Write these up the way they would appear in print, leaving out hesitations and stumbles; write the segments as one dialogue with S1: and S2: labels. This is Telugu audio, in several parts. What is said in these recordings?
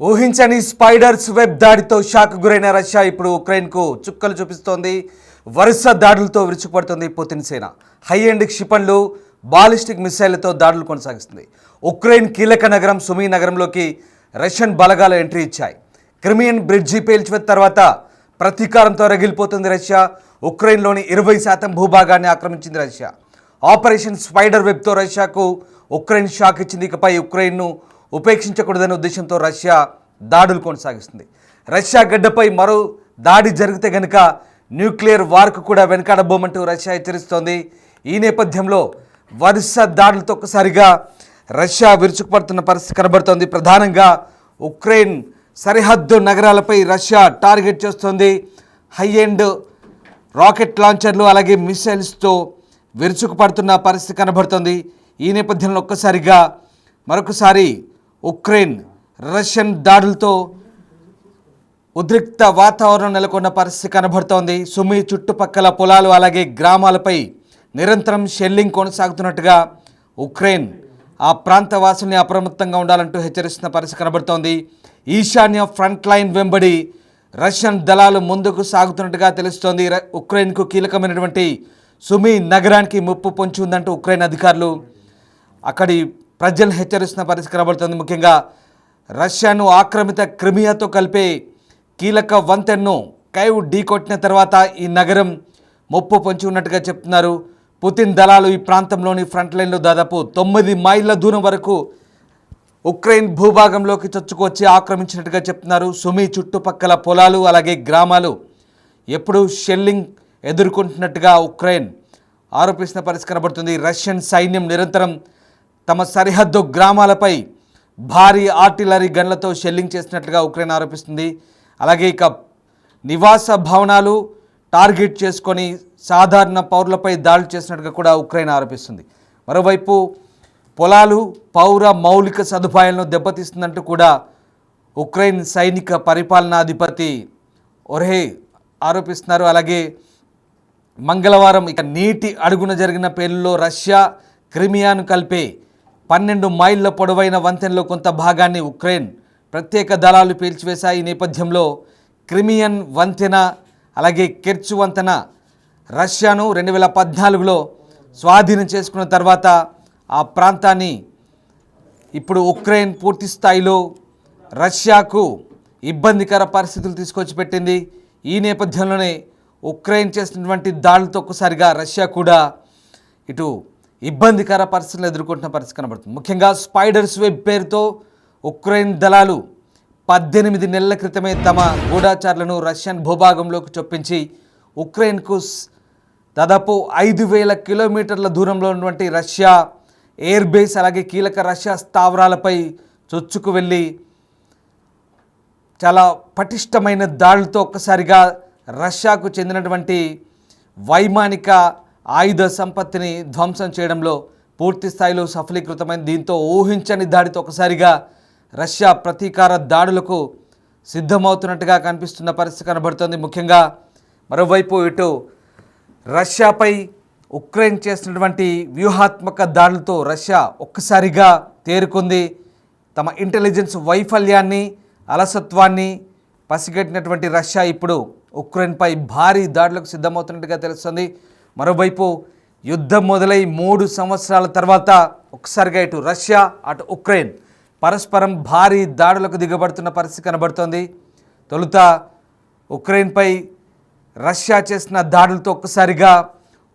S1: ఊహించని స్పైడర్స్ వెబ్ దాడితో షాక్ గురైన రష్యా ఇప్పుడు ఉక్రెయిన్కు చుక్కలు చూపిస్తోంది. వరుస దాడులతో విరుచుకుపడుతోంది పుతిన్ సేన. హై ఎండ్ క్షిపణులు, బాలిస్టిక్ మిసైళ్లతో దాడులు కొనసాగిస్తుంది. ఉక్రెయిన్ కీలక నగరం సుమీ నగరంలోకి రష్యన్ బలగాలు ఎంట్రీ ఇచ్చాయి. క్రిమియన్ బ్రిడ్జి పేల్చివేత తర్వాత ప్రతీకారంతో రగిలిపోతుంది రష్యా. ఉక్రెయిన్లోని 20% భూభాగాన్ని ఆక్రమించింది రష్యా. ఆపరేషన్ స్పైడర్ వెబ్తో రష్యాకు ఉక్రెయిన్ షాక్ ఇచ్చింది. ఇకపై ఉక్రెయిన్ను ఉపేక్షించకూడదనే ఉద్దేశంతో రష్యా దాడులు కొనసాగిస్తుంది. రష్యా గడ్డపై మరో దాడి జరిగితే గనుక న్యూక్లియర్ వార్కు కూడా వెనకాడబోమంటూ రష్యా హెచ్చరిస్తోంది. ఈ నేపథ్యంలో వరుస దాడులతో ఒక్కసారిగా రష్యా విరుచుకుపడుతున్న పరిస్థితి కనబడుతోంది. ప్రధానంగా ఉక్రెయిన్ సరిహద్దు నగరాలపై రష్యా టార్గెట్ చేస్తోంది. హై ఎండ్ రాకెట్ లాంచర్లు అలాగే మిసైల్స్తో విరుచుకుపడుతున్న పరిస్థితి కనబడుతోంది. ఈ నేపథ్యంలో మరొకసారి ఉక్రెయిన్ రష్యన్ దాడులతో ఉద్రిక్త వాతావరణం నెలకొన్న పరిస్థితి కనబడుతోంది. సుమీ చుట్టుపక్కల పొలాలు అలాగే గ్రామాలపై నిరంతరం షెల్లింగ్ కొనసాగుతున్నట్టుగా ఉక్రెయిన్ ఆ ప్రాంత వాసుల్ని అప్రమత్తంగా ఉండాలంటూ హెచ్చరిస్తున్న పరిస్థితి కనబడుతోంది. ఈశాన్య ఫ్రంట్ లైన్ వెంబడి రష్యన్ దళాలు ముందుకు సాగుతున్నట్టుగా తెలుస్తోంది. ఉక్రెయిన్కు కీలకమైనటువంటి సుమీ నగరానికి ముప్పు పొంచి ఉందంటూ ఉక్రెయిన్ అధికారులు అక్కడి ప్రజలు హెచ్చరిస్తున్న పరిస్థితి కనబడుతుంది. ముఖ్యంగా రష్యాను ఆక్రమిత క్రిమియాతో కలిపే కీలక వంతెన్ను కైవ్ ఢీకొట్టిన తర్వాత ఈ నగరం ముప్పు పొంచి ఉన్నట్టుగా చెప్తున్నారు. పుతిన్ దళాలు ఈ ప్రాంతంలోని ఫ్రంట్ లైన్లో దాదాపు 9 మైళ్ళ దూరం వరకు ఉక్రెయిన్ భూభాగంలోకి చొచ్చుకొచ్చి ఆక్రమించినట్టుగా చెప్తున్నారు. సుమీ చుట్టుపక్కల పొలాలు అలాగే గ్రామాలు ఎప్పుడూ షెల్లింగ్ ఎదుర్కొంటున్నట్టుగా ఉక్రెయిన్ ఆరోపిస్తున్న పరిస్థితి కనబడుతుంది. రష్యన్ సైన్యం నిరంతరం తమ సరిహద్దు గ్రామాలపై భారీ ఆర్టిలరీ గన్లతో షెల్లింగ్ చేసినట్లుగా ఉక్రెయిన్ ఆరోపిస్తుంది. అలాగే నివాస భవనాలు టార్గెట్ చేసుకొని సాధారణ పౌరులపై దాడులు చేసినట్టుగా కూడా ఉక్రెయిన్ ఆరోపిస్తుంది. మరోవైపు పొలాలు, పౌర మౌలిక సదుపాయాలను దెబ్బతీస్తుందంటూ కూడా ఉక్రెయిన్ సైనిక పరిపాలనాధిపతి ఒర్హే ఆరోపిస్తున్నారు. అలాగే మంగళవారం నీటి అడుగున జరిగిన పేలులో రష్యా క్రిమియాను కలిపే 12 మైళ్ళ పొడవైన వంతెనలో కొంత భాగాన్ని ఉక్రెయిన్ ప్రత్యేక దళాలు పేల్చివేశాయి. ఈ నేపథ్యంలో క్రిమియన్ వంతెన అలాగే కెర్చ్ వంతెన రష్యాను 2014లో స్వాధీనం చేసుకున్న తర్వాత ఆ ప్రాంతాన్ని ఇప్పుడు ఉక్రెయిన్ పూర్తి స్థాయిలో రష్యాకు ఇబ్బందికర పరిస్థితులు తీసుకొచ్చి పెట్టింది. ఈ నేపథ్యంలోనే ఉక్రెయిన్ చేసినటువంటి దాడులతో ఒక్కసారిగా రష్యా కూడా ఇటు ఇబ్బందికర పరిస్థితులు ఎదుర్కొంటున్న పరిస్థితి కనబడుతుంది. ముఖ్యంగా స్పైడర్స్ వెబ్ పేరుతో ఉక్రెయిన్ దళాలు 18 నెలల క్రితమే తమ గూఢాచారులను రష్యన్ భూభాగంలోకి చొప్పించి ఉక్రెయిన్కు దాదాపు 5,000 కిలోమీటర్ల దూరంలో ఉన్నటువంటి రష్యా ఎయిర్ బేస్ అలాగే కీలక రష్యా స్థావరాలపై చొచ్చుకు వెళ్ళి చాలా పటిష్టమైన దాడులతో ఒక్కసారిగా రష్యాకు చెందినటువంటి వైమానిక ఆయుధ సంపత్తిని ధ్వంసం చేయడంలో పూర్తి స్థాయిలో సఫలీకృతమైంది. దీంతో ఊహించని దాడితో ఒకసారిగా రష్యా ప్రతీకార దాడులకు సిద్ధమవుతున్నట్టుగా కనిపిస్తున్న పరిస్థితి కనబడుతోంది. ముఖ్యంగా మరోవైపు ఇటు రష్యాపై ఉక్రెయిన్ చేసినటువంటి వ్యూహాత్మక దాడులతో రష్యా ఒక్కసారిగా తేరుకుంది. తమ ఇంటెలిజెన్స్ వైఫల్యాన్ని, అలసత్వాన్ని పసిగట్టినటువంటి రష్యా ఇప్పుడు ఉక్రెయిన్పై భారీ దాడులకు సిద్ధమవుతున్నట్టుగా తెలుస్తుంది. మరోవైపు యుద్ధం మొదలై 3 సంవత్సరాల తర్వాత ఒక్కసారిగా ఇటు రష్యా అటు ఉక్రెయిన్ పరస్పరం భారీ దాడులకు దిగబడుతున్న పరిస్థితి కనబడుతోంది. తొలుత ఉక్రెయిన్పై రష్యా చేసిన దాడులతో ఒక్కసారిగా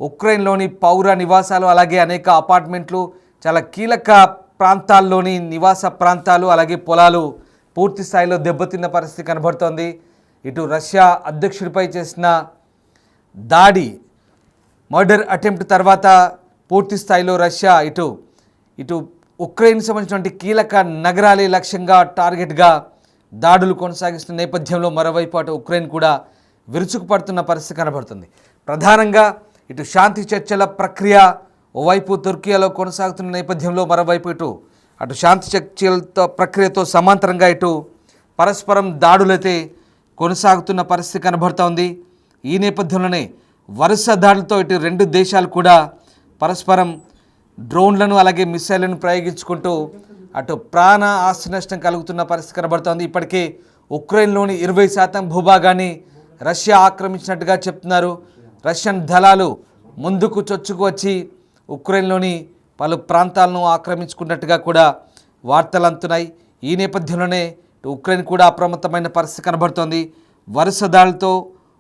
S1: ఉక్రెయిన్లోని పౌర నివాసాలు అలాగే అనేక అపార్ట్మెంట్లు, చాలా కీలక ప్రాంతాల్లోని నివాస ప్రాంతాలు అలాగే పొలాలు పూర్తి స్థాయిలో దెబ్బతిన్న పరిస్థితి కనబడుతోంది. ఇటు రష్యా అధ్యక్షుడిపై చేసిన దాడి మర్డర్ అటెంప్ట్ తర్వాత పూర్తి స్థాయిలో రష్యా ఇటు ఉక్రెయిన్ సంబంధించినటువంటి కీలక నగరాలే లక్ష్యంగా టార్గెట్గా దాడులు కొనసాగిస్తున్న నేపథ్యంలో మరోవైపు అటు ఉక్రెయిన్ కూడా విరుచుకుపడుతున్న పరిస్థితి కనబడుతుంది. ప్రధానంగా ఇటు శాంతి చర్చల ప్రక్రియ ఓవైపు తుర్కియాలో కొనసాగుతున్న నేపథ్యంలో మరోవైపు అటు శాంతి చర్చలతో ప్రక్రియతో సమాంతరంగా ఇటు పరస్పరం దాడులైతే కొనసాగుతున్న పరిస్థితి కనబడుతోంది. ఈ నేపథ్యంలోనే వరుస దాడులతో ఇటు 2 దేశాలు కూడా పరస్పరం డ్రోన్లను అలాగే మిసైళ్లను ప్రయోగించుకుంటూ అటు ప్రాణ ఆస్తి నష్టం కలుగుతున్న పరిస్థితి కనబడుతోంది. ఇప్పటికే ఉక్రెయిన్లోని 20% భూభాగాన్ని రష్యా ఆక్రమించినట్టుగా చెప్తున్నారు. రష్యన్ దళాలు ముందుకు చొచ్చుకు వచ్చి ఉక్రెయిన్లోని పలు ప్రాంతాలను ఆక్రమించుకున్నట్టుగా కూడా వార్తలు అందుతున్నాయి. ఈ నేపథ్యంలోనే ఉక్రెయిన్ కూడా అప్రమత్తమైన పరిస్థితి కనబడుతోంది. వరుస దాడులతో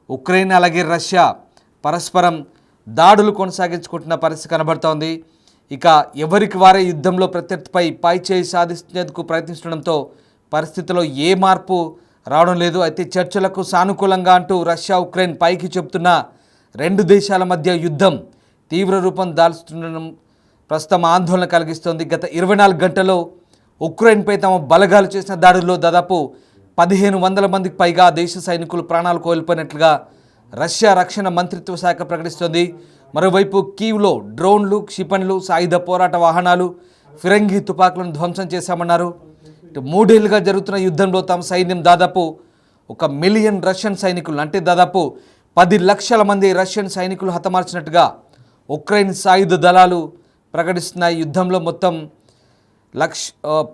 S1: ఉక్రెయిన్ అలాగే రష్యా పరస్పరం దాడులు కొనసాగించుకుంటున్న పరిస్థితి కనబడుతోంది. ఇక ఎవరికి వారే యుద్ధంలో ప్రత్యర్థిపై పైచేయి సాధించేందుకు ప్రయత్నిస్తుండడంతో పరిస్థితిలో ఏ మార్పు రావడం లేదు. అయితే చర్చలకు సానుకూలంగా అంటూ రష్యా ఉక్రెయిన్ పైకి చెబుతున్న రెండు దేశాల మధ్య యుద్ధం తీవ్ర రూపం దాల్చుతుండడం ప్రస్తుతం ఆందోళన కలిగిస్తోంది. గత 24 గంటల్లో ఉక్రెయిన్పై తమ బలగాలు చేసిన దాడుల్లో దాదాపు 1500 మందికి పైగా దేశ సైనికులు ప్రాణాలు కోల్పోయినట్లుగా రష్యా రక్షణ మంత్రిత్వ శాఖ ప్రకటిస్తోంది. మరోవైపు కీవ్లో డ్రోన్లు, క్షిపణులు, సాయుధ పోరాట వాహనాలు, ఫిరంగి తుపాకులను ధ్వంసం చేశామన్నారు. 3 ఏళ్లుగా జరుగుతున్న యుద్ధంలో తమ సైన్యం దాదాపు 1 మిలియన్ రష్యన్ సైనికులు అంటే దాదాపు 10 లక్షల మంది రష్యన్ సైనికులు హతమార్చినట్టుగా ఉక్రెయిన్ సాయుధ దళాలు ప్రకటిస్తున్నాయి. యుద్ధంలో మొత్తం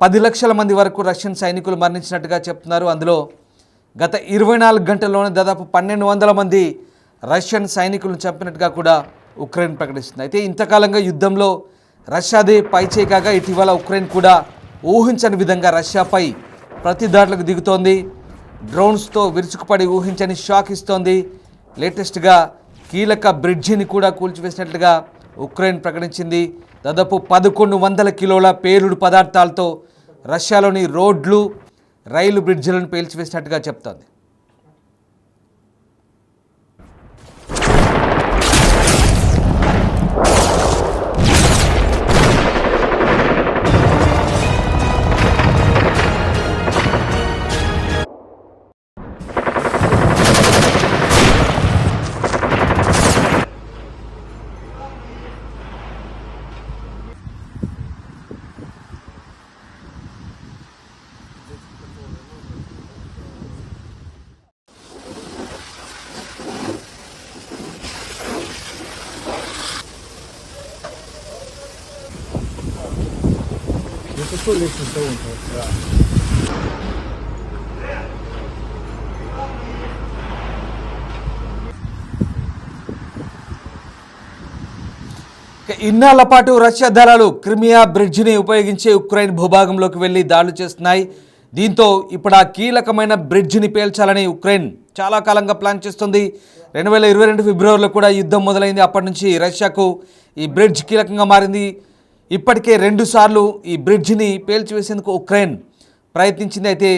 S1: 10 లక్షల మంది వరకు రష్యన్ సైనికులు మరణించినట్టుగా చెప్తున్నారు. అందులో గత 24 గంటల్లోనే దాదాపు 1200 మంది రష్యన్ సైనికులను చంపినట్టుగా కూడా ఉక్రెయిన్ ప్రకటిస్తుంది. అయితే ఇంతకాలంగా యుద్ధంలో రష్యాదే పైచేయి కాగా ఇటీవల ఉక్రెయిన్ కూడా ఊహించని విధంగా రష్యాపై ప్రతి దాడులకు దిగుతోంది. డ్రోన్స్తో విరుచుకుపడి ఊహించని షాక్ ఇస్తోంది. లేటెస్ట్గా కీలక బ్రిడ్జిని కూడా కూల్చివేసినట్లుగా ఉక్రెయిన్ ప్రకటించింది. దాదాపు 1100 కిలోల పేలుడు పదార్థాలతో రష్యాలోని రోడ్లు, రైలు బ్రిడ్జిలను పేల్చివేసినట్టుగా చెప్తోంది. ఇన్నాళ్ల పాటు రష్యా దళాలు క్రిమియా బ్రిడ్జిని ఉపయోగించి ఉక్రెయిన్ భూభాగంలోకి వెళ్లి దాడులు చేస్తున్నాయి. దీంతో ఇప్పుడు ఆ కీలకమైన బ్రిడ్జిని పేల్చాలని ఉక్రెయిన్ చాలా కాలంగా ప్లాన్ చేస్తుంది. 2022 ఫిబ్రవరిలో కూడా యుద్ధం మొదలైంది. అప్పటి నుంచి రష్యాకు ఈ బ్రిడ్జ్ కీలకంగా మారింది. ఇప్పటికే 2 సార్లు ఈ బ్రిడ్జిని పేల్చివేసేందుకు ఉక్రెయిన్ ప్రయత్నించింది. అయితే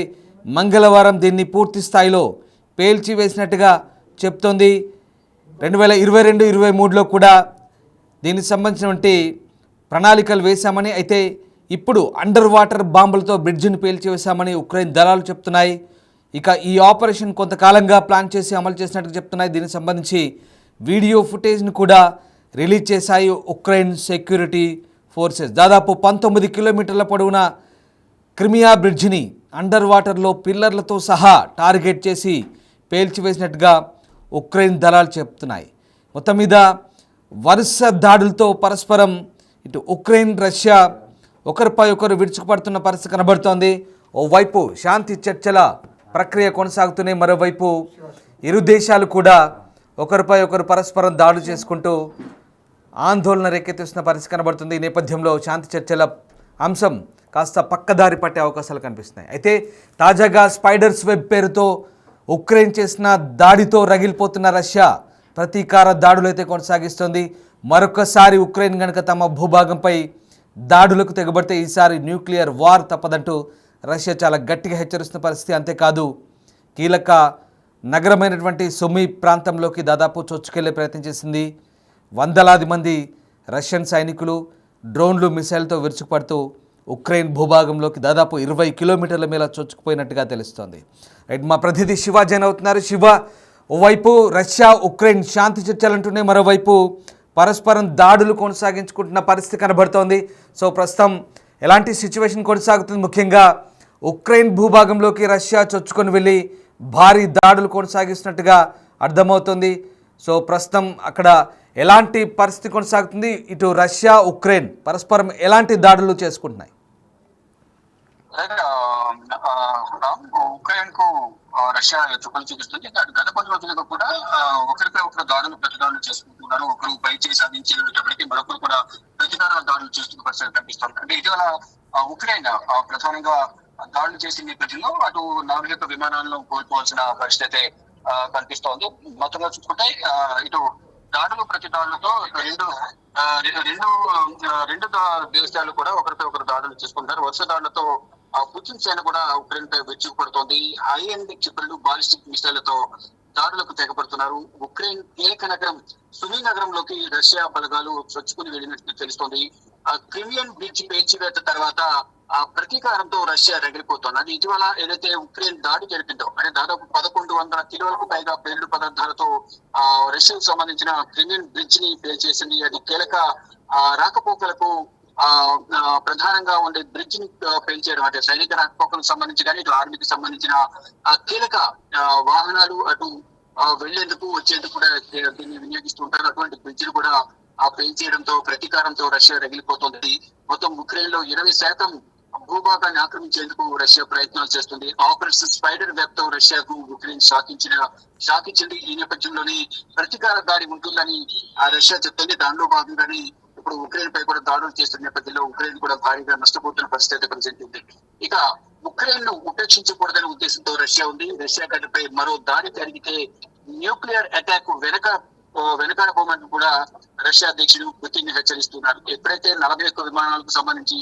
S1: మంగళవారం దీన్ని పూర్తి స్థాయిలో పేల్చివేసినట్టుగా చెప్తోంది. 2022-23లో కూడా దీనికి సంబంధించినటువంటి ప్రణాళికలు వేశామని, అయితే ఇప్పుడు అండర్ వాటర్ బాంబులతో బ్రిడ్జిని పేల్చివేశామని ఉక్రెయిన్ దళాలు చెప్తున్నాయి. ఇక ఈ ఆపరేషన్ కొంతకాలంగా ప్లాన్ చేసి అమలు చేసినట్టు చెప్తున్నాయి. దీనికి సంబంధించి వీడియో ఫుటేజ్ను కూడా రిలీజ్ చేశాయి ఉక్రెయిన్ సెక్యూరిటీ ఫోర్సెస్. దాదాపు 19 కిలోమీటర్ల పొడవున క్రిమియా బ్రిడ్జిని అండర్ వాటర్లో పిల్లర్లతో సహా టార్గెట్ చేసి పేల్చివేసినట్టుగా ఉక్రెయిన్ దళాలు చెప్తున్నాయి. మొత్తం మీద వరుస దాడులతో పరస్పరం ఇటు ఉక్రెయిన్, రష్యా ఒకరిపై ఒకరు విరుచుకుపడుతున్న పరిస్థితి కనబడుతోంది. ఓవైపు శాంతి చర్చల ప్రక్రియ కొనసాగుతూనే మరోవైపు ఇరు దేశాలు కూడా ఒకరిపై ఒకరు పరస్పరం దాడులు చేసుకుంటూ ఆందోళన రేకెత్తిస్తున్న పరిస్థితి కనబడుతుంది. ఈ నేపథ్యంలో శాంతి చర్చల అంశం కాస్త పక్కదారి పట్టే అవకాశాలు కనిపిస్తున్నాయి. అయితే తాజాగా స్పైడర్స్ వెబ్ పేరుతో ఉక్రెయిన్ చేసిన దాడితో రగిలిపోతున్న రష్యా ప్రతీకార దాడులు అయితే కొనసాగిస్తోంది. మరొకసారి ఉక్రెయిన్ కనుక తమ భూభాగంపై దాడులకు తెగబడితే ఈసారి న్యూక్లియర్ వార్ తప్పదంటూ రష్యా చాలా గట్టిగా హెచ్చరిస్తున్న పరిస్థితి. అంతేకాదు కీలక నగరమైనటువంటి సుమీ ప్రాంతంలోకి దాదాపు చొచ్చుకెళ్లే ప్రయత్నం చేసింది. వందలాది మంది రష్యన్ సైనికులు డ్రోన్లు, మిసైల్తో విరుచుకుపడుతూ ఉక్రెయిన్ భూభాగంలోకి దాదాపు 20 కిలోమీటర్ల మేర చొచ్చుకుపోయినట్టుగా తెలుస్తోంది. రైట్, మా ప్రతినిధి శివ జైన్ అవుతున్నారు. శివ, ఓవైపు రష్యా ఉక్రెయిన్ శాంతి చర్చలు అంటూనే మరోవైపు పరస్పరం దాడులు కొనసాగించుకుంటున్న పరిస్థితి కనబడుతోంది. సో ప్రస్తుతం ఎలాంటి సిచ్యువేషన్ కొనసాగుతుంది? ముఖ్యంగా ఉక్రెయిన్ భూభాగంలోకి రష్యా చొచ్చుకొని వెళ్ళి భారీ దాడులు కొనసాగిస్తున్నట్టుగా అర్థమవుతుంది. సో ప్రస్తుతం అక్కడ ఎలాంటి పరిస్థితి కొనసాగుతుంది? ఇటు రష్యా, ఉక్రెయిన్ పరస్పరం ఎలాంటి దాడులు చేసుకుంటున్నాయి?
S2: అయితే ఉక్రెయిన్ కు రష్యా చుక్కలు చూపిస్తుంది. గత కొన్ని రోజులుగా కూడా ఒకరిపై ఒకరు దాడులు ప్రతిదాడులు చేసుకుంటున్నారు. ఒకరు పై చేసి సాధించేటప్పటికీ మరొకరు కూడా ప్రతిదార దాడులు చేస్తున్న పరిస్థితి కనిపిస్తుంది. అంటే ఇటీవల ఉక్రెయిన్ ప్రధానంగా దాడులు చేసిన నేపథ్యంలో అటు నావిక విమానాలను కోల్పోవాల్సిన పరిస్థితి కనిపిస్తోంది. మొత్తంగా చూసుకుంటే ఇటు దాడులు ప్రతిదాడులతో రెండు రెండు రెండు దేశాలు కూడా ఒకరిపై ఒకరు దాడులు చేసుకుంటారు. వరుస దాడులతో పుతిన్ సేన కూడా ఉక్రెయిన్ పై విరుచుకుపడుతోంది. హై ఎండ్ క్షిపణులు, బాలిస్టిక్ మిసైళ్లతో దాడులకు తెగపడుతున్నారు. ఉక్రెయిన్ కీలక నగరం సుమీ నగరంలోకి రష్యా బలగాలు చొచ్చుకుని వెళ్ళినట్టు తెలుస్తోంది. క్రిమియన్ బ్రిడ్జ్ పేల్చివేత తర్వాత ఆ ప్రతీకారంతో రష్యా రగిలిపోతోంది. అది ఇటీవల ఏదైతే ఉక్రెయిన్ దాడి జరిపిందో అంటే దాదాపు 1100 కిలోలకు పైగా పేలుడు పదార్థాలతో రష్యాకు సంబంధించిన క్రిమియన్ బ్రిడ్జ్ ని పేల్చేసింది. అది కీలక రాకపోకలకు ప్రధానంగా ఉండే బ్రిడ్జ్ ని పెంచేయడం, అంటే సైనిక రాకపోకలకు సంబంధించి కానీ ఇటు ఆర్మీకి సంబంధించిన కీలక వాహనాలు అటు వెళ్లేందుకు వచ్చేందుకు కూడా దీన్ని వినియోగిస్తుంటారు. అటువంటి బ్రిడ్జ్ ను కూడా పెంచేయడంతో ప్రతీకారంతో రష్యా రగిలిపోతుంది. మొత్తం ఉక్రెయిన్ లో 20% భూభాగాన్ని ఆక్రమించేందుకు రష్యా ప్రయత్నాలు చేస్తుంది. ఆపరేషన్ స్పైడర్ వెబ్ తో రష్యాకు ఉక్రెయిన్ షాకిచ్చింది. ఈ నేపథ్యంలోనే ప్రతీకార దాడి ఉంటుందని రష్యా చెప్తుంది. దానిలో భాగంగానే ఇప్పుడు ఉక్రెయిన్ పై కూడా దాడులు చేస్తున్న నేపథ్యంలో ఉక్రెయిన్ కూడా భారీగా నష్టపోతున్న పరిస్థితి కనిపిస్తుంది. ఇక ఉక్రెయిన్ ను ఉపేక్షించకూడదనే ఉద్దేశంతో రష్యా ఉంది. రష్యా గడ్డపై మరో దాడి జరిగితే న్యూక్లియర్ అటాక్ వెనకాడబోమని కూడా రష్యా అధ్యక్షుడు పుతిన్ హెచ్చరిస్తున్నారు. ఎప్పుడైతే 41 విమానాలకు సంబంధించి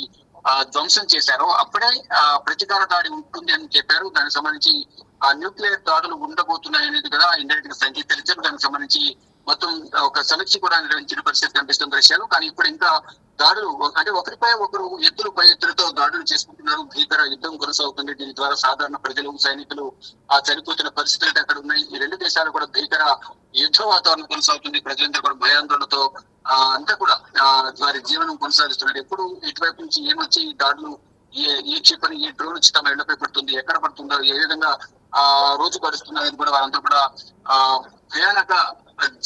S2: ధ్వంసం చేశారో అప్పుడే ప్రతీకార దాడి ఉంటుంది అని చెప్పారు. దానికి సంబంధించి న్యూక్లియర్ దాడులు ఉండబోతున్నాయి అనేది కూడా ఇండైరెక్ట్ గా సంకేతాలు ఇచ్చారు. దానికి సంబంధించి మొత్తం ఒక సమీక్ష కూడా నిర్వహించిన పరిస్థితి కనిపిస్తుంది రష్యాలో. కానీ ఇప్పుడు ఇంకా దాడులు అంటే ఒకరిపై ఒకరు ఎత్తులు పై ఎత్తులతో దాడులు చేసుకుంటున్నారు. భీకర యుద్ధం కొనసాగుతుంది. దీని ద్వారా సాధారణ ప్రజలు, సైనికులు చనిపోతున్న పరిస్థితులు అక్కడ ఉన్నాయి. ఈ రెండు దేశాలు కూడా భీకర యుద్ధ వాతావరణం కొనసాగుతుంది. ప్రజలందరూ కూడా భయాందోళనతో అంతా కూడా వారి జీవనం కొనసాగిస్తున్నారు. ఎప్పుడు ఇటువైపు నుంచి ఏమొచ్చి దాడులు ఏ క్షిపణి, ఈ డ్రోన్ వచ్చి తమ ఇళ్లపై పడుతుంది, ఎక్కడ పడుతుందో, ఏ విధంగా రోజు గడుస్తుంది అనేది కూడా వారంతా కూడా భయానక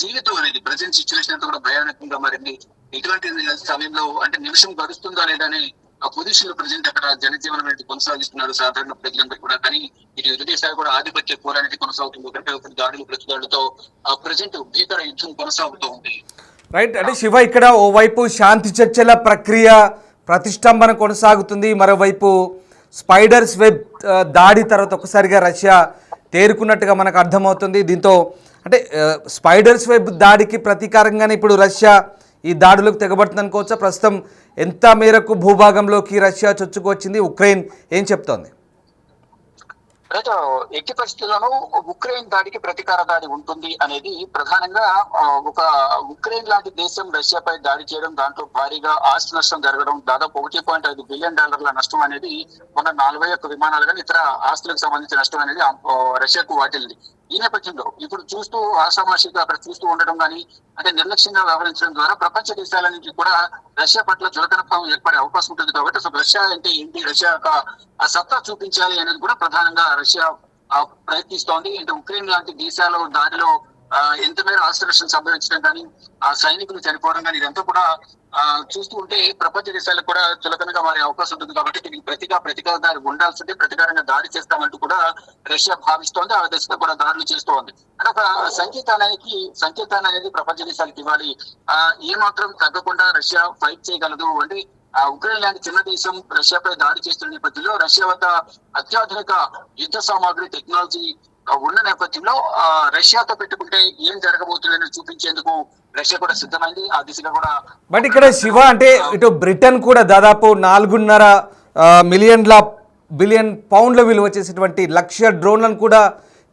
S2: జీవితం అనేది ప్రజెంట్ సిచ్యువేషన్ అంతా కూడా భయానకంగా మారింది. ఇటువంటి సమయంలో అంటే నిమిషం గడుస్తుందా లేదా అని ఆ పొజిషన్ లో ప్రజెంట్ అక్కడ జనజీవనం అనేది కొనసాగిస్తున్నారు సాధారణ ప్రజలందరూ కూడా. కానీ ఇది ఇరు దేశాలు కూడా ఆధిపత్య పోరు అనేది కొనసాగుతుంది. ఒకరిపై ఒకరి దాడులు ప్రతిదాడులతో ప్రజెంట్ భీకర యుద్ధం కొనసాగుతూ ఉంది.
S1: రైట్. అంటే శివ, ఇక్కడ ఓవైపు శాంతి చర్చల ప్రక్రియ ప్రతిష్టంభన కొనసాగుతుంది, మరోవైపు స్పైడర్స్ వెబ్ దాడి తర్వాత ఒక్కసారిగా రష్యా తేరుకున్నట్టుగా మనకు అర్థమవుతుంది. దీంతో అంటే స్పైడర్స్ వెబ్ దాడికి ప్రతీకారంగానే ఇప్పుడు రష్యా ఈ దాడులకు తెగబడుతుంది అనుకోవచ్చా? ప్రస్తుతం ఎంత మేరకు భూభాగంలోకి రష్యా చొచ్చుకొచ్చింది? ఉక్రెయిన్ ఏం చెప్తోంది?
S2: ఎట్టి పరిస్థితుల్లోనూ ఉక్రెయిన్ దాడికి ప్రతీకార దాడి ఉంటుంది అనేది ప్రధానంగా ఒక ఉక్రెయిన్ లాంటి దేశం రష్యాపై దాడి చేయడం, దాంట్లో భారీగా ఆస్తి నష్టం జరగడం, దాదాపు $1.5 బిలియన్ నష్టం అనేది మొన్న 41 విమానాలు కానీ ఇతర ఆస్తులకు సంబంధించిన నష్టం అనేది రష్యాకు వాటిల్లింది. ఈ నేపథ్యంలో ఇప్పుడు చూస్తూ ఆషామాషిగా అక్కడ చూస్తూ ఉండడం కానీ అంటే నిర్లక్ష్యంగా వ్యవహరించడం ద్వారా ప్రపంచ దేశాల నుంచి కూడా రష్యా పట్ల చులకనత్వం ఏర్పడే అవకాశం ఉంటుంది. కాబట్టి అసలు రష్యా అంటే ఏంటి, రష్యా యొక్క సత్తా చూపించాలి అనేది కూడా ప్రధానంగా రష్యా ప్రయత్నిస్తోంది. అంటే ఉక్రెయిన్ లాంటి దేశాల దాడిలో ఎంత మేర ఆస్తి నష్టం సంభవించడం కానీ ఆ సైనికులు చనిపోవడం కానీ ఇదంతా కూడా చూస్తూ ఉంటే ప్రపంచ దేశాలకు కూడా చులకనగా మారే అవకాశం ఉంటుంది. కాబట్టి దీనికి ప్రతీకార దాడి ఉండాల్సి ఉంటే ప్రతీకారంగా దాడి చేస్తామంటూ కూడా రష్యా భావిస్తోంది. ఆ దిశగా కూడా దాడులు చేస్తోంది. అంటే ఒక సంకేతాన్ని అనేది ప్రపంచ దేశాలకు ఇవ్వాలి. ఏమాత్రం తగ్గకుండా రష్యా ఫైట్ చేయగలదు. అంటే ఉక్రెయిన్ లాంటి చిన్న దేశం రష్యాపై దాడి చేస్తున్న నేపథ్యంలో రష్యా వద్ద అత్యాధునిక యుద్ధ సామాగ్రి, టెక్నాలజీ ఉన్న నేపథ్యంలో రష్యాతో పెట్టుకుంటే ఏం జరగబోతుందని చూపించేందుకు రష్యా కూడా సిద్ధమైంది. ఆ దిశగా కూడా
S1: బట్ ఇక్కడ శివ అంటే ఇటు బ్రిటన్ కూడా దాదాపు 4.5 బిలియన్ పౌండ్ల విలువ చేసేటువంటి 1,00,000 డ్రోన్లను కూడా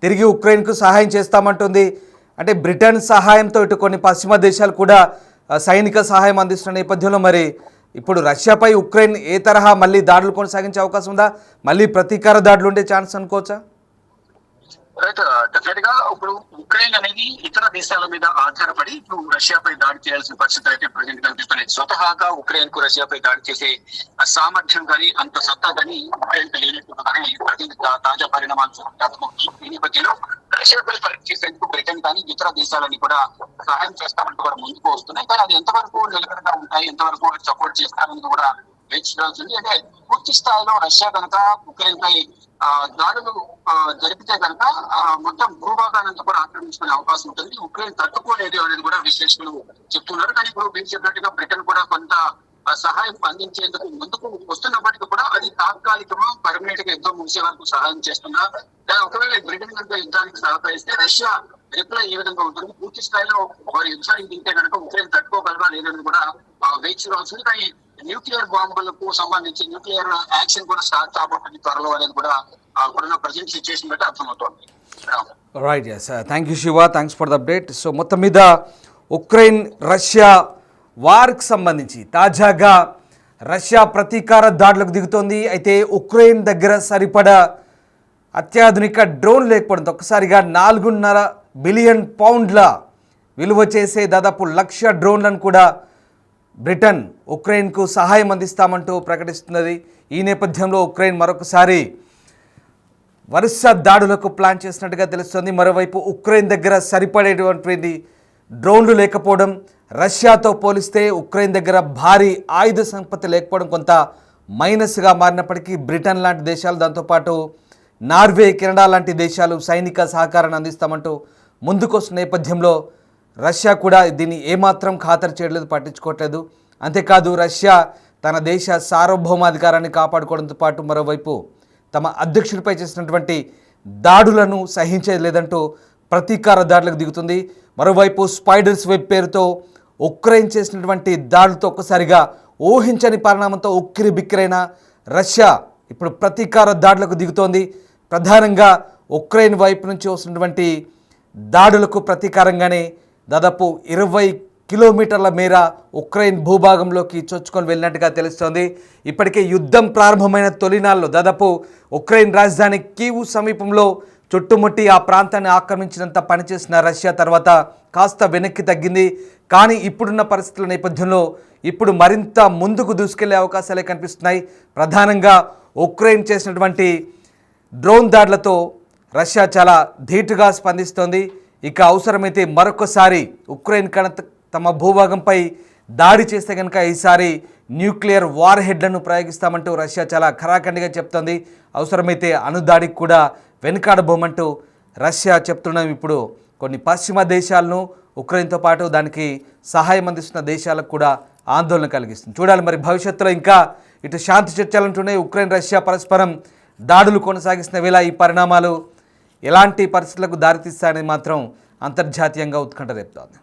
S1: తిరిగి ఉక్రెయిన్కు సహాయం చేస్తామంటుంది. అంటే బ్రిటన్ సహాయంతో ఇటు కొన్ని పశ్చిమ దేశాలు కూడా సైనిక సహాయం అందిస్తున్న నేపథ్యంలో మరి ఇప్పుడు రష్యాపై ఉక్రెయిన్ ఏ తరహా మళ్ళీ దాడులు కొనసాగించే అవకాశం ఉందా? మళ్ళీ ప్రతీకార దాడులు ఉండే ఛాన్స్ అనుకోవచ్చా?
S2: డెఫినెట్ గా ఇప్పుడు ఉక్రెయిన్ అనేది ఇతర దేశాల మీద ఆధారపడి ఇప్పుడు రష్యాపై దాడి చేయాల్సిన పరిస్థితి అయితే ప్రజెంట్ కనిపిస్తున్నాయి. స్వతహాగా ఉక్రెయిన్ కు రష్యాపై దాడి చేసే సామర్థ్యం కానీ అంత సత్తా కానీ ఉక్రెయిన్ లేనట్టుగానే తాజా పరిణామాలు చూడాలి. ఈ నేపథ్యంలో రష్యాపై పరీక్ష చేసేందుకు బ్రిటన్ కానీ ఇతర దేశాలని కూడా సహాయం చేస్తామంటూ కూడా ముందుకు వస్తున్నాయి. కానీ అది ఎంతవరకు నిలకడగా ఉంటాయి, ఎంతవరకు సపోర్ట్ చేస్తారని కూడా వేచి చూడాల్సింది. అంటే పూర్తి స్థాయిలో రష్యా కనుక ఉక్రెయిన్ పై దాడులు జరిపితే కనుక మొత్తం భూభాగానంతా కూడా ఆక్రమించుకునే అవకాశం ఉంటుంది. ఉక్రెయిన్ తట్టుకోలేదు అనేది కూడా విశ్లేషకులు చెప్తున్నారు. కానీ ఇప్పుడు మీరు చెప్పినట్టుగా బ్రిటన్ కూడా కొంత సహాయం అందించేందుకు ముందుకు వస్తున్నప్పటికీ కూడా అది తాత్కాలికమా పర్మనెంట్ గా యుద్ధం ముగిసే వరకు సహాయం చేస్తుందా, ఒకవేళ బ్రిటన్ కనుక యుద్ధానికి సహకరిస్తే రష్యా రిప్లై ఏ విధంగా ఉంటుంది, పూర్తి స్థాయిలో వారి యుద్ధానికి దిగితే కనుక ఉక్రెయిన్ తట్టుకోగలరా లేదని కూడా వేచి చూడాల్సింది. కానీ న్యూక్లియర్ బాంబులకు సంబంధించి న్యూక్లియర్ యాక్షన్ కూడా స్టార్ట్ కాబోతుంది త్వరలో అనేది కూడా ఇప్పుడున్న ప్రజెంట్ సిచ్యువేషన్ బట్టి అర్థమవుతోంది.
S1: Right, yes, thank you Shiva, thanks for the update. So మొత్తం మీద ఉక్రెయిన్ రష్యా వార్కి సంబంధించి తాజాగా రష్యా ప్రతీకార దాడులకు దిగుతోంది. అయితే ఉక్రెయిన్ దగ్గర సరిపడా అత్యాధునిక డ్రోన్ లేకపోవడంతో ఒక్కసారిగా 4.5 బిలియన్ పౌండ్ల విలువ చేసే దాదాపు 1,00,000 డ్రోన్లను కూడా బ్రిటన్ ఉక్రెయిన్కు సహాయం అందిస్తామంటూ ప్రకటిస్తున్నది. ఈ నేపథ్యంలో ఉక్రెయిన్ మరొకసారి వరుస దాడులకు ప్లాన్ చేసినట్టుగా తెలుస్తుంది. మరోవైపు ఉక్రెయిన్ దగ్గర సరిపడేటువంటి డ్రోన్లు లేకపోవడం, రష్యాతో పోలిస్తే ఉక్రెయిన్ దగ్గర భారీ ఆయుధ సంపత్తి లేకపోవడం కొంత మైనస్గా మారినప్పటికీ బ్రిటన్ లాంటి దేశాలు, దాంతోపాటు నార్వే, కెనడా లాంటి దేశాలు సైనిక సహకారాన్ని అందిస్తామంటూ ముందుకొస్తున్న నేపథ్యంలో రష్యా కూడా దీన్ని ఏమాత్రం ఖాతరు చేయలేదు, పట్టించుకోవట్లేదు. అంతేకాదు రష్యా తన దేశ సార్వభౌమాధికారాన్ని కాపాడుకోవడంతో పాటు మరోవైపు తమ అధ్యక్షుడిపై చేసినటువంటి దాడులను సహించేది లేదంటూ ప్రతీకార దాడులకు దిగుతుంది. మరోవైపు స్పైడర్స్ వెబ్ పేరుతో ఉక్రెయిన్ చేసినటువంటి దాడులతో ఒక్కసారిగా ఊహించని పరిణామంతో ఉక్కిరి బిక్కిరైన రష్యా ఇప్పుడు ప్రతీకార దాడులకు దిగుతోంది. ప్రధానంగా ఉక్రెయిన్ వైపు నుంచి వస్తున్నటువంటి దాడులకు ప్రతీకారంగానే దాదాపు 20 కిలోమీటర్ల మేర ఉక్రెయిన్ భూభాగంలోకి చొచ్చుకొని వెళ్ళినట్టుగా తెలుస్తోంది. ఇప్పటికే యుద్ధం ప్రారంభమైన తొలినాల్లో దాదాపు ఉక్రెయిన్ రాజధాని కీవ్ సమీపంలో చుట్టుముట్టి ఆ ప్రాంతాన్ని ఆక్రమించినంత పనిచేసిన రష్యా తర్వాత కాస్త వెనక్కి తగ్గింది. కానీ ఇప్పుడున్న పరిస్థితుల నేపథ్యంలో ఇప్పుడు మరింత ముందుకు దూసుకెళ్లే అవకాశాలే కనిపిస్తున్నాయి. ప్రధానంగా ఉక్రెయిన్ చేసినటువంటి డ్రోన్ దాడులతో రష్యా చాలా ధీటుగా స్పందిస్తోంది. ఇక అవసరమైతే మరొకసారి ఉక్రెయిన్ తమ భూభాగంపై దాడి చేస్తే కనుక ఈసారి న్యూక్లియర్ వార్ హెడ్లను ప్రయోగిస్తామంటూ రష్యా చాలా ఖరాఖండిగా చెప్తోంది. అవసరమైతే అణుదాడికి కూడా వెనుకాడబోమంటూ రష్యా చెప్తున్నాం. ఇప్పుడు కొన్ని పశ్చిమ దేశాలను ఉక్రెయిన్తో పాటు దానికి సహాయం అందిస్తున్న దేశాలకు కూడా ఆందోళన కలిగిస్తుంది. చూడాలి మరి భవిష్యత్తులో ఇంకా ఇటు శాంతి చర్చలంటూనే ఉక్రెయిన్ రష్యా పరస్పరం దాడులు కొనసాగిస్తున్న వేళ ఈ పరిణామాలు ఎలాంటి పరిస్థితులకు దారితీస్తాయని మాత్రం అంతర్జాతీయంగా ఉత్కంఠ రేపుతోంది.